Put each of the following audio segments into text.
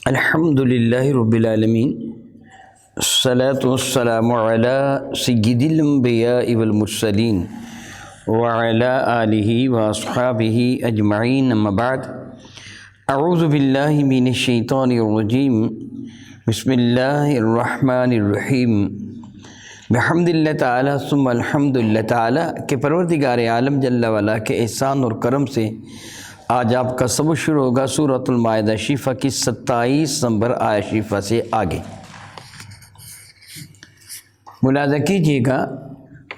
الحمدللہ رب العالمین الصلاة والسلام علی سید الانبیاء والمرسلین وعلی آلہ واصحابہ اجمعین اما بعد اعوذ باللہ من الشیطان الرجیم بسم اللہ الرحمن الرحیم بحمد اللہ تعالی ثم الحمد للہ تعالی کہ پروردگار عالم جل وعلا کے احسان اور کرم سے آج آپ کا سبق شروع ہوگا سورۃ المائدہ شریفہ کی 27 نمبر آیت شریفہ سے آگے۔ ملاحظہ کیجیے گا،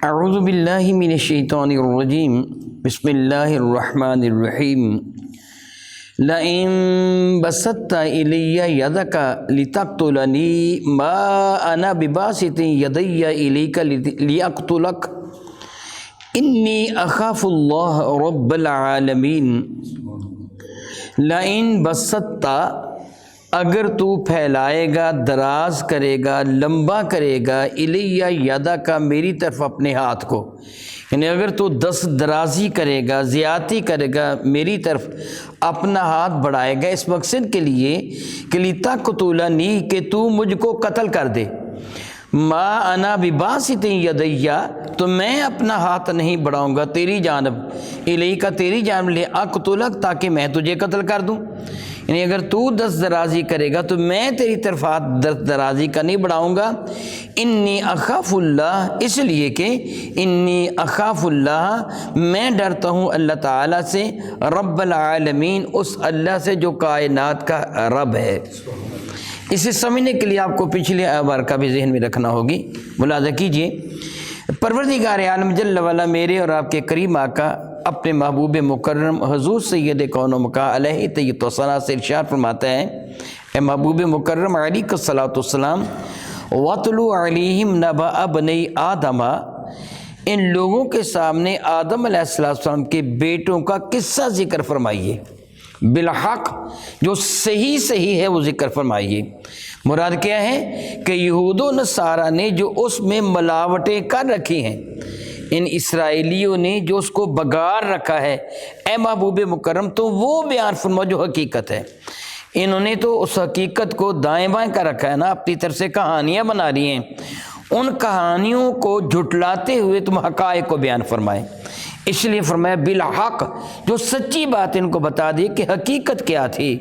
اعوذ باللہ من الشیطان الرجیم بسم اللہ الرحمن الرحیم لئن بسطت الی یدک لتقتلنی ما انا بباسط یدی الیک لیقتلک انی اخاف اللہ رب العالمین۔ لئن بسطت، اگر تو پھیلائے گا، دراز کرے گا، لمبا کرے گا، الیہ یدک، میری طرف اپنے ہاتھ کو، یعنی اگر تو دست درازی کرے گا، زیادتی کرے گا، میری طرف اپنا ہاتھ بڑھائے گا اس مقصد کے لیے کہ لتقتلنی، کہ تو مجھ کو قتل کر دے، ما انا بباسط یدیہ، تو میں اپنا ہاتھ نہیں بڑھاؤں گا تیری جانب، الیک، تیری جانب، لیقتلک، تاکہ میں تجھے قتل کر دوں، یعنی اگر تو دست درازی کرے گا تو میں تیری طرف ہاتھ دست درازی کا نہیں بڑھاؤں گا۔ انی اخاف اللہ، اس لیے کہ انی اخاف اللہ، میں ڈرتا ہوں اللہ تعالیٰ سے، رب العالمین، اس اللہ سے جو کائنات کا رب ہے۔ اسے سمجھنے کے لیے آپ کو پچھلے احبار کا بھی ذہن میں رکھنا ہوگی۔ ملاحظہ کیجئے، پروردگار عالم جل وعلا میرے اور آپ کے کریم آقا اپنے محبوب مکرم حضور سید کون و مکان علیہ طیب الثنا سے ارشاد فرماتا ہے، اے محبوب مکرم علیہ الصلوۃ والسلام، وَاتْلُ عَلَيْهِمْ نَبَأَ بَنِي آدَمَ، ان لوگوں کے سامنے آدم علیہ السلام کے بیٹوں کا قصہ ذکر فرمائیے، بالحق، جو صحیح ہے وہ ذکر فرمائیے۔ مراد کیا ہے کہ یہود و نصارہ نے جو اس میں ملاوٹیں کر رکھی ہیں، ان اسرائیلیوں نے جو اس کو بگاڑ رکھا ہے، اے محبوب مکرم تو وہ بیان فرما جو حقیقت ہے۔ انہوں نے تو اس حقیقت کو دائیں بائیں کر رکھا ہے نا، اپنی طرف سے کہانیاں بنا رہی ہیں، ان کہانیوں کو جھٹلاتے ہوئے تم حقائق کو بیان فرمائے، اس لیے فرمایا بالحق، جو سچی بات ان کو بتا دی کہ حقیقت کیا تھی۔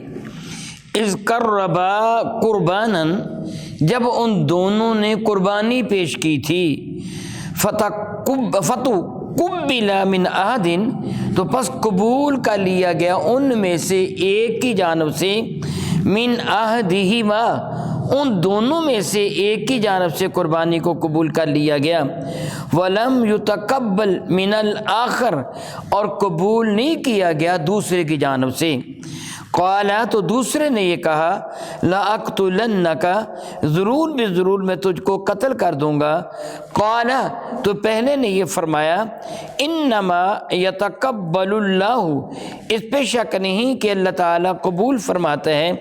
اذ قربا قربانا، جب ان دونوں نے قربانی پیش کی تھی، فتقبل من احد، تو پس قبول کر لیا گیا ان میں سے ایک کی جانب سے، من احدہما، ان دونوں میں سے ایک کی جانب سے قربانی کو قبول کر لیا گیا، ولم یتقبل من الآخر، اور قبول نہیں کیا گیا دوسرے کی جانب سے۔ قال، تو دوسرے نے یہ کہا، لأقتلنک، ضرور بے ضرور میں تجھ کو قتل کر دوں گا۔ قال، تو پہلے نے یہ فرمایا، انما یتقبل اللہ، اس پہ شک نہیں کہ اللہ تعالیٰ قبول فرماتا ہے،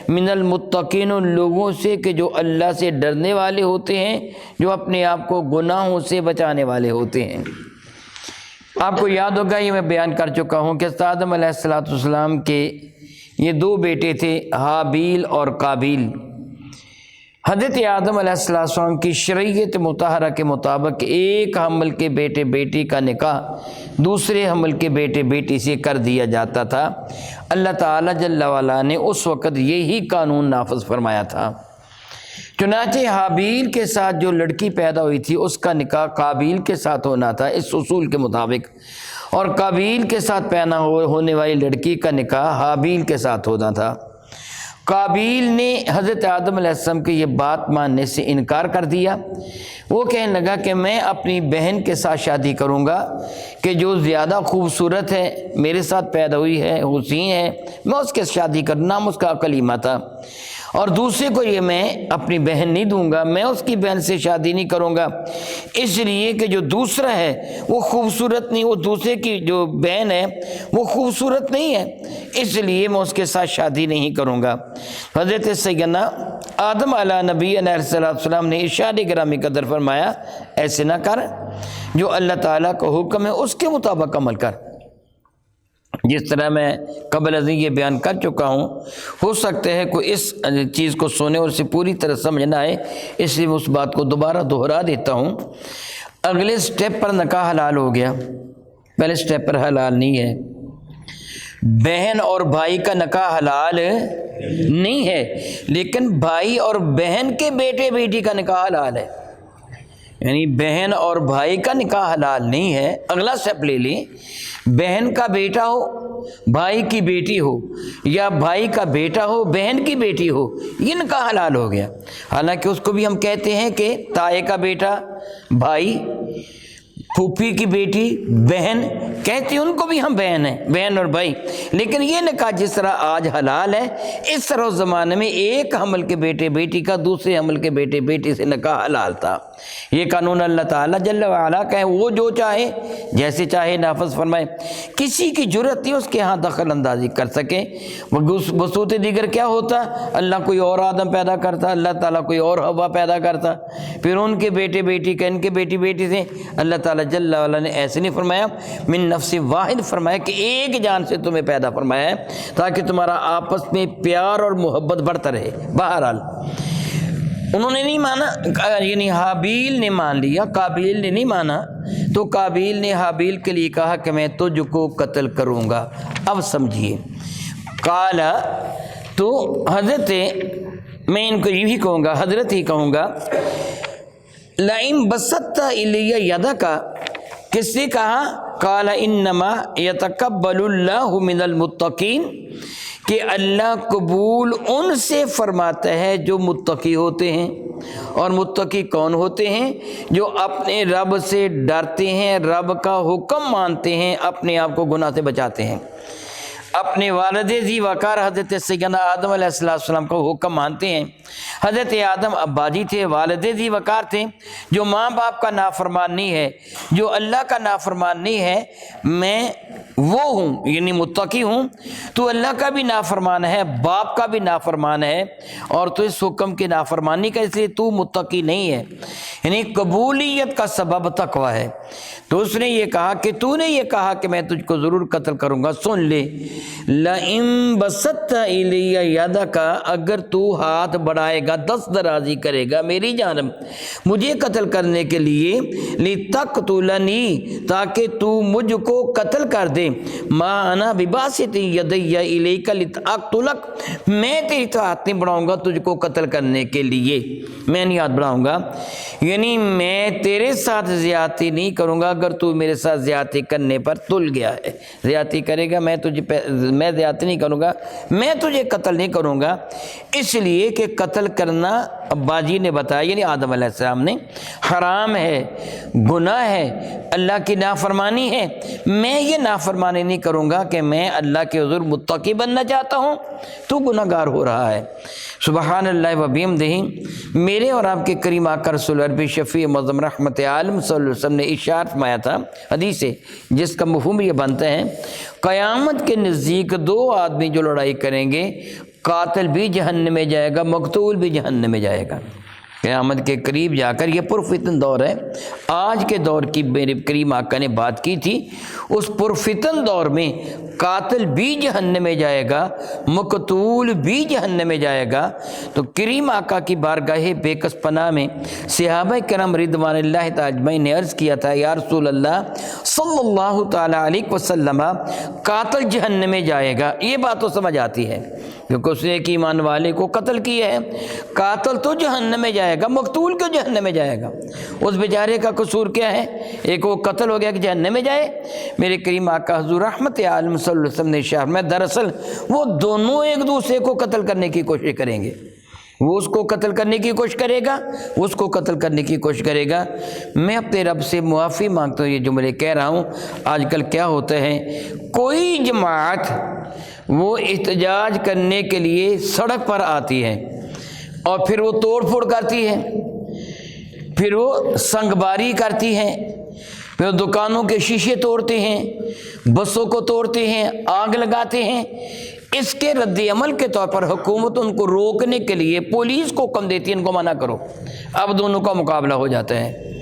من المتقین، ان لوگوں سے کہ جو اللہ سے ڈرنے والے ہوتے ہیں، جو اپنے آپ کو گناہوں سے بچانے والے ہوتے ہیں۔ آپ کو یاد ہوگا، یہ میں بیان کر چکا ہوں کہ آدم علیہ السلام کے یہ دو بیٹے تھے، حابیل اور قابیل۔ حضرت آدم علیہ السلام کی شریعت مطہرہ کے مطابق ایک حمل کے بیٹے بیٹی کا نکاح دوسرے حمل کے بیٹے بیٹی سے کر دیا جاتا تھا۔ اللہ تعالیٰ جل وعلا نے اس وقت یہی قانون نافذ فرمایا تھا۔ چنانچہ حابیل کے ساتھ جو لڑکی پیدا ہوئی تھی اس کا نکاح قابیل کے ساتھ ہونا تھا اس اصول کے مطابق، اور قابیل کے ساتھ پیدا ہونے والی لڑکی کا نکاح حابیل کے ساتھ ہونا تھا۔ قابیل نے حضرت آدم علیہ السلام کی یہ بات ماننے سے انکار کر دیا۔ وہ کہنے لگا کہ میں اپنی بہن کے ساتھ شادی کروں گا کہ جو زیادہ خوبصورت ہے، میرے ساتھ پیدا ہوئی ہے، حسین ہے، میں اس کے شادی کروں، نام اس کا کلیمہ تھا، اور دوسرے کو یہ میں اپنی بہن نہیں دوں گا، میں اس کی بہن سے شادی نہیں کروں گا، اس لیے کہ جو دوسرا ہے وہ خوبصورت نہیں، وہ دوسرے کی جو بہن ہے وہ خوبصورت نہیں ہے، اس لیے میں اس کے ساتھ شادی نہیں کروں گا۔ حضرت سیدنا آدم علیہ نبی علیہ السلام نے ارشاد گرامی قدر فرمایا، ایسے نہ کر، جو اللہ تعالیٰ کا حکم ہے اس کے مطابق عمل کر۔ جس طرح میں قبل ازیں یہ بیان کر چکا ہوں، ہو سکتا ہے کوئی اس چیز کو سنے اور اسے پوری طرح سمجھ نہ آئے، اس لیے میں اس بات کو دوبارہ دہرا دیتا ہوں۔ اگلے سٹیپ پر نکاح حلال ہو گیا، پہلے سٹیپ پر حلال نہیں ہے۔ بہن اور بھائی کا نکاح حلال نہیں ہے، لیکن بھائی اور بہن کے بیٹے بیٹی کا نکاح حلال ہے۔ یعنی بہن اور بھائی کا نکاح حلال نہیں ہے۔ اگلا سٹیپ لے لیں، بہن کا بیٹا ہو بھائی کی بیٹی ہو، یا بھائی کا بیٹا ہو بہن کی بیٹی ہو، یہ نکاح حلال ہو گیا۔ حالانکہ اس کو بھی ہم کہتے ہیں کہ تائے کا بیٹا بھائی، پھوپھی کی بیٹی بہن، کہتے ہیں ان کو بھی ہم بہن ہیں، بہن اور بھائی۔ لیکن یہ نکاح جس طرح آج حلال ہے، اس طرح اس زمانے میں ایک حمل کے بیٹے بیٹی کا دوسرے حمل کے بیٹے بیٹی سے نکاح حلال تھا۔ یہ قانون اللہ تعالیٰ جل وعلا کا ہے، وہ جو چاہے جیسے چاہے نافذ فرمائے، کسی کی جرت نہیں اس کے ہاں دخل اندازی کر سکے۔ بصورت دیگر کیا ہوتا، اللہ کوئی اور آدم پیدا کرتا، اللہ تعالیٰ کوئی اور ہوا پیدا کرتا، پھر ان کے بیٹے بیٹی کا ان کے بیٹی بیٹی سے۔ اللہ تعالیٰ جل وعلا نے ایسے نہیں فرمایا، من نفس واحد فرمایا کہ ایک جان سے تمہیں پیدا فرمایا ہے تاکہ تمہارا آپس میں پیار اور محبت بڑھتا رہے۔ بہرحال انہوں نے نہیں مانا، یعنی حابیل نے مان لیا، قابیل نے نہیں مانا، تو قابیل نے حابیل کے لیے کہا کہ میں تجھ کو قتل کروں گا۔ اب سمجھیے، قال، تو حضرت، میں ان کو یہی کہوں گا، حضرت ہی کہوں گا، لئن بسطت الی یدک، کس نے کہا؟ قال انما یتقبل اللہ من المتقین، کہ اللہ قبول ان سے فرماتا ہے جو متقی ہوتے ہیں۔ اور متقی کون ہوتے ہیں؟ جو اپنے رب سے ڈرتے ہیں، رب کا حکم مانتے ہیں، اپنے آپ کو گناہ سے بچاتے ہیں، اپنے والد ذی وقار حضرت سیدنا آدم علیہ السلام کا حکم مانتے ہیں۔ حضرت آدم اباجی تھے، والد ذی وقار تھے، جو ماں باپ کا نافرمان نہیں ہے، جو اللہ کا نافرمان نہیں ہے، میں وہ ہوں، یعنی متقی ہوں۔ تو اللہ کا بھی نافرمان ہے، باپ کا بھی نافرمان ہے، اور تو اس حکم کی نافرمانی کا، اس لیے تو متقی نہیں ہے۔ یعنی قبولیت کا سبب تقوی ہے۔ تو اس نے یہ کہا کہ تو نے یہ کہا کہ میں تجھ کو ضرور قتل کروں گا، سن لے، لئن بسطت الی یدک، اگر تو ہاتھ بڑھائے گا، دست درازی کرے گا میری جانب مجھے قتل کرنے کے لیے، لتقتلنی، تاکہ تو مجھ کو قتل کر دے، ما انا بباسط یدی الیک لتقتلک، میں تیری ہاتھ نہیں بڑھاؤں گا تجھ کو قتل کرنے کے لیے، میں نہیں ہاتھ بڑھاؤں گا، یعنی میں تیرے ساتھ زیادتی نہیں کروں گا اگر تو میرے ساتھ زیادتی کرنے پر تل گیا ہے۔ زیادتی کرے گا، میں زیادتی نہیں کروں گا، میں تجھے قتل نہیں کروں گا، اس لیے کہ قتل کرنا ابا جی نے بتایا، یعنی آدم علیہ السلام نے، حرام ہے، گناہ ہے، اللہ کی نافرمانی ہے۔ میں یہ نافرمانی نہیں کروں گا کہ میں اللہ کے حضور متقی بننا چاہتا ہوں، تو گناہ گار ہو رہا ہے۔ سبحان اللہ و بحمدہ۔ میرے اور آپ کے کریم آقا رسول عربی شفیع معظم رحمت عالم صلی اللہ علیہ وسلم نے ارشاد فرمایا تھا، حدیث ہے جس کا مفہوم یہ بنتا ہے، قیامت کے نزدیک دو آدمی جو لڑائی کریں گے، قاتل بھی جہنم میں جائے گا، مقتول بھی جہنم میں جائے گا۔ قیامت کے قریب جا کر، یہ پرفتن دور ہے، آج کے دور کی میرے کریم آقا نے بات کی تھی، اس پرفتن دور میں قاتل بھی جہنم میں جائے گا، مقتول بھی جہنم میں جائے گا۔ تو کریم آقا کی بارگاہ بے کس پناہ میں صحابہ کرام رضوان اللہ تعالی اجمعین نے عرض کیا تھا، یا رسول اللہ صلی اللہ تعالی علیہ وسلم، قاتل جہنم میں جائے گا، یہ بات تو سمجھ آتی ہے کیونکہ اس نے ایک ایمان والے کو قتل کیا ہے، قاتل تو جہنم میں جائے گا، مقتول کیوں جہنم میں جائے گا؟ اس بیچارے کا قصور کیا ہے؟ ایک وہ قتل ہو گیا کہ جہنم میں جائے؟ میرے کریم آقا حضور رحمت عالم صلی اللہ علیہ وسلم نے ارشاد میں، دراصل وہ دونوں ایک دوسرے کو قتل کرنے کی کوشش کریں گے، وہ اس کو قتل کرنے کی کوشش کرے گا، اس کو قتل کرنے کی کوشش کرے گا۔ میں اپنے رب سے معافی مانگتا ہوں یہ جملے کہہ رہا ہوں۔ آج کل کیا ہوتا ہے، کوئی جماعت وہ احتجاج کرنے کے لیے سڑک پر آتی ہے اور پھر وہ توڑ پھوڑ کرتی ہے، پھر وہ سنگ باری کرتی ہے، پھر دکانوں کے شیشے توڑتے ہیں، بسوں کو توڑتے ہیں، آگ لگاتے ہیں۔ اس کے رد عمل کے طور پر حکومت ان کو روکنے کے لیے پولیس کو حکم دیتی ہے، ان کو منع کرو۔ اب دونوں کا مقابلہ ہو جاتا ہے،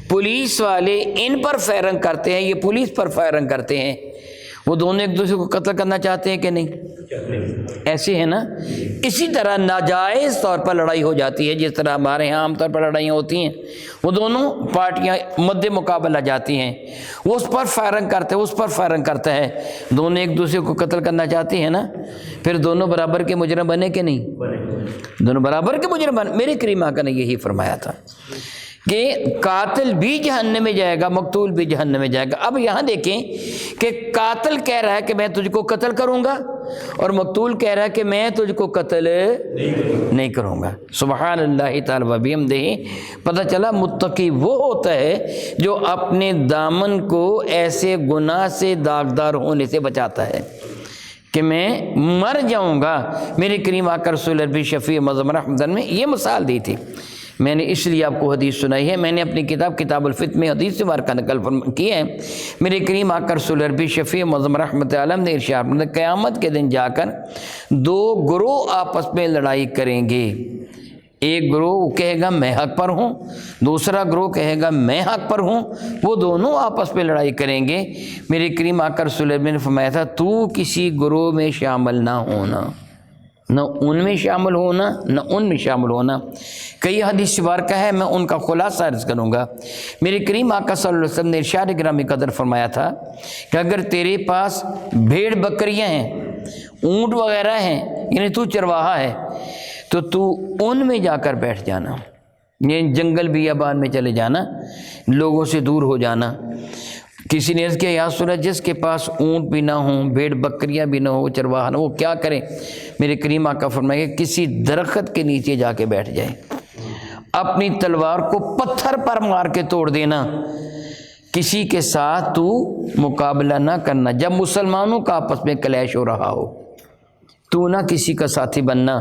پولیس والے ان پر فائرنگ کرتے ہیں، یہ پولیس پر فائرنگ کرتے ہیں، وہ دونوں ایک دوسرے کو قتل کرنا چاہتے ہیں کہ نہیں؟ ایسے ہے نا. اسی طرح ناجائز طور پر لڑائی ہو جاتی ہے، جس طرح ہمارے یہاں عام طور پر لڑائیاں ہوتی ہیں، وہ دونوں پارٹیاں مد مقابلہ جاتی ہیں، وہ اس پر فائرنگ کرتے ہیں، اس پر فائرنگ کرتا ہے، دونوں ایک دوسرے کو قتل کرنا چاہتے ہیں نا، پھر دونوں برابر کے مجرم بنے کہ نہیں؟ دونوں برابر کے مجرم بنے. میرے کریم آقا نے یہی فرمایا تھا کہ قاتل بھی جہنم میں جائے گا، مقتول بھی جہنم میں جائے گا. اب یہاں دیکھیں کہ قاتل کہہ رہا ہے کہ میں تجھ کو قتل کروں گا، اور مقتول کہہ رہا ہے کہ میں تجھ کو قتل نہیں کروں گا. سبحان اللہ تعالی و بحمدہ. پتہ چلا متقی وہ ہوتا ہے جو اپنے دامن کو ایسے گناہ سے داغدار ہونے سے بچاتا ہے کہ میں مر جاؤں گا. میرے کریم آقا رسول عربی شفیع معظم رحمت میں یہ مثال دی تھی. میں نے اس لیے آپ کو حدیث سنائی ہے، میں نے اپنی کتاب الفتن میں حدیث سے مارکہ نقل کی ہے. میرے کریم آقا رسول عربی شفیع معظم رحمت عالم نے ارشاد فرمایا قیامت کے دن جا کر دو گروہ آپس میں لڑائی کریں گے. ایک گروہ کہے گا میں حق پر ہوں، دوسرا گروہ کہے گا میں حق پر ہوں. وہ دونوں آپس میں لڑائی کریں گے. میرے کریم آقا رسول عربی نے فرمایا تھا تو کسی گروہ میں شامل نہ ہونا، نہ ان میں شامل ہونا نہ ان میں شامل ہونا. کئی حدیث مبارکہ ہے، میں ان کا خلاصہ عرض کروں گا. میرے کریم آقا صلی اللہ علیہ وسلم نے ارشاد گرامی قدر فرمایا تھا کہ اگر تیرے پاس بھیڑ بکریاں ہیں، اونٹ وغیرہ ہیں، یعنی تو چرواہا ہے، تو تو ان میں جا کر بیٹھ جانا، یعنی جنگل بیابان میں چلے جانا، لوگوں سے دور ہو جانا. کسی نے عرض کیا یا رسول اللہ جس کے پاس اونٹ بھی نہ ہوں، بھیڑ بکریاں بھی نہ ہوں، چرواہا نہ ہو، وہ کیا کرے؟ میرے کریم آقا فرمائے کہ کسی درخت کے نیچے جا کے بیٹھ جائے، اپنی تلوار کو پتھر پر مار کے توڑ دینا. کسی کے ساتھ تو مقابلہ نہ کرنا. جب مسلمانوں کا آپس میں کلیش ہو رہا ہو تو نہ کسی کا ساتھی بننا.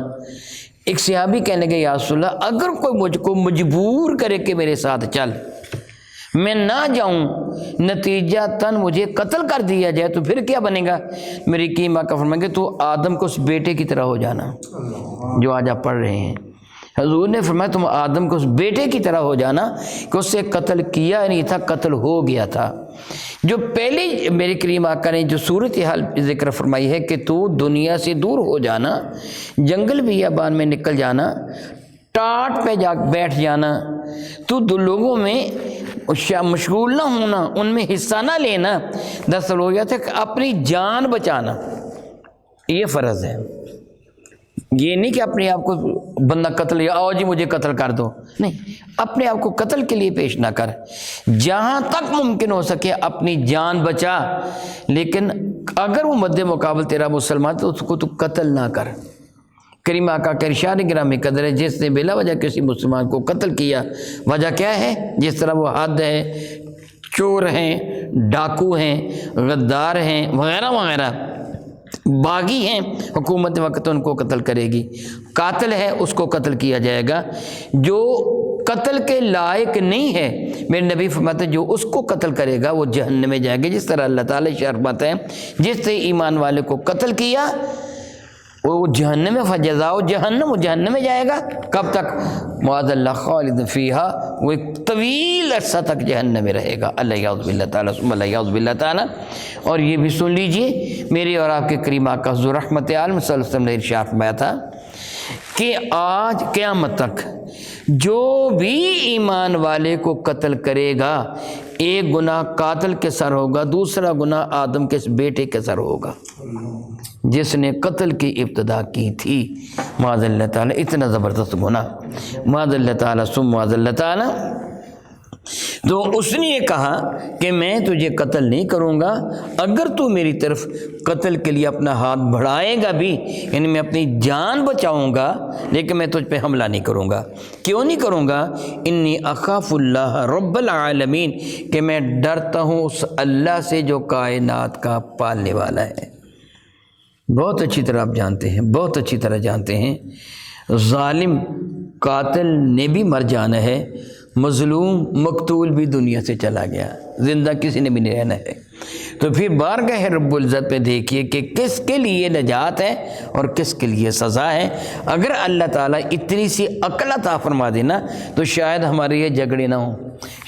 ایک صحابی کہنے لگے یا رسول اللہ اگر کوئی مجھ کو مجبور کرے کہ میرے ساتھ چل، میں نہ جاؤں، نتیجہ تن مجھے قتل کر دیا جائے تو پھر کیا بنے گا؟ میری کریم آقا فرمائیں گے تو آدم کو اس بیٹے کی طرح ہو جانا جو آج آپ پڑھ رہے ہیں. حضور نے فرمایا تم آدم کو اس بیٹے کی طرح ہو جانا کہ اس سے قتل کیا نہیں تھا، قتل ہو گیا تھا. جو پہلے میرے کریم آقا نے جو صورتحال ذکر فرمائی ہے کہ تو دنیا سے دور ہو جانا، جنگل بیابان میں نکل جانا، ٹاٹ پہ جا بیٹھ جانا، تو دو لوگوں میں مشغول نہ ہونا، ان میں حصہ نہ لینا. دراصل ہو گیا تھا کہ اپنی جان بچانا یہ فرض ہے. یہ نہیں کہ اپنے آپ کو بندہ قتل یا آؤ جی مجھے قتل کر دو، نہیں، اپنے آپ کو قتل کے لیے پیش نہ کر. جہاں تک ممکن ہو سکے اپنی جان بچا، لیکن اگر وہ مد مقابل تیرا مسلمان تو اس کو تو قتل نہ کر. کریم آقا کا ارشاد گرامی قدر ہے جس نے بلا وجہ کسی مسلمان کو قتل کیا، وجہ کیا ہے؟ جس طرح وہ حد ہے، چور ہیں، ڈاکو ہیں، غدار ہیں، وغیرہ وغیرہ، باغی ہیں، حکومت وقت ان کو قتل کرے گی. قاتل ہے اس کو قتل کیا جائے گا. جو قتل کے لائق نہیں ہے، میرے نبی فرماتے ہیں جو اس کو قتل کرے گا وہ جہنم میں جائے گا. جس طرح اللہ تعالیٰ فرماتے ہیں جس نے ایمان والے کو قتل کیا وہ جہنم میں فجزاؤ جہنم، وہ جہنم میں جائے گا. کب تک؟ معاذ اللہ خالد فیہا، وہ ایک طویل عرصہ تک جہنم میں رہے گا. اللہ یعوذ باللہ تعالیٰ ثم اللہ یعوذ باللہ تعالیٰ. اور یہ بھی سن لیجئے میرے اور آپ کے کریم آقا حضور رحمت عالم صلی اللہ علیہ وسلم نے ارشاد فرمایا تھا کہ آج قیامت تک جو بھی ایمان والے کو قتل کرے گا ایک گناہ قاتل کے سر ہوگا، دوسرا گناہ آدم کے بیٹے کے سر ہوگا جس نے قتل کی ابتدا کی تھی. معاذ اللہ تعالیٰ، اتنا زبردست گناہ، معاذ اللہ تعالیٰ ثم معاذ اللہ تعالیٰ. تو اس نے یہ کہا کہ میں تجھے قتل نہیں کروں گا اگر تو میری طرف قتل کے لیے اپنا ہاتھ بڑھائے گا بھی، یعنی میں اپنی جان بچاؤں گا لیکن میں تجھ پہ حملہ نہیں کروں گا. کیوں نہیں کروں گا؟ انی اخاف اللہ رب العالمین، کہ میں ڈرتا ہوں اس اللہ سے جو کائنات کا پالنے والا ہے. بہت اچھی طرح آپ جانتے ہیں، بہت اچھی طرح جانتے ہیں ظالم قاتل نے بھی مر جانا ہے، مظلوم مقتول بھی دنیا سے چلا گیا، زندہ کسی نے بھی نہیں رہنا ہے. تو پھر بارگاہ رب العزت پہ دیکھیے کہ کس کے لیے نجات ہے اور کس کے لیے سزا ہے۔ اگر اللہ تعالیٰ اتنی سی عقل عطا فرما دینا تو شاید ہمارے یہ جھگڑے نہ ہوں،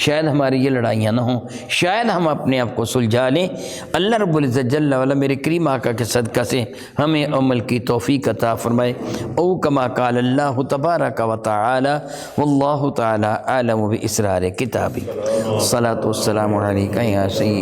شاید ہماری یہ لڑائیاں نہ ہوں، شاید ہم اپنے آپ کو سلجھا لیں۔ اللہ رب العزت جل وعلا میرے کریم آقا کے صدقہ سے ہمیں عمل کی توفیق عطا فرمائے۔ او کما قال اللہ تبارک و تعالی واللہ تعالی اعلم باسرار کتابی۔ الصلاۃ والسلام علیکہ یا سید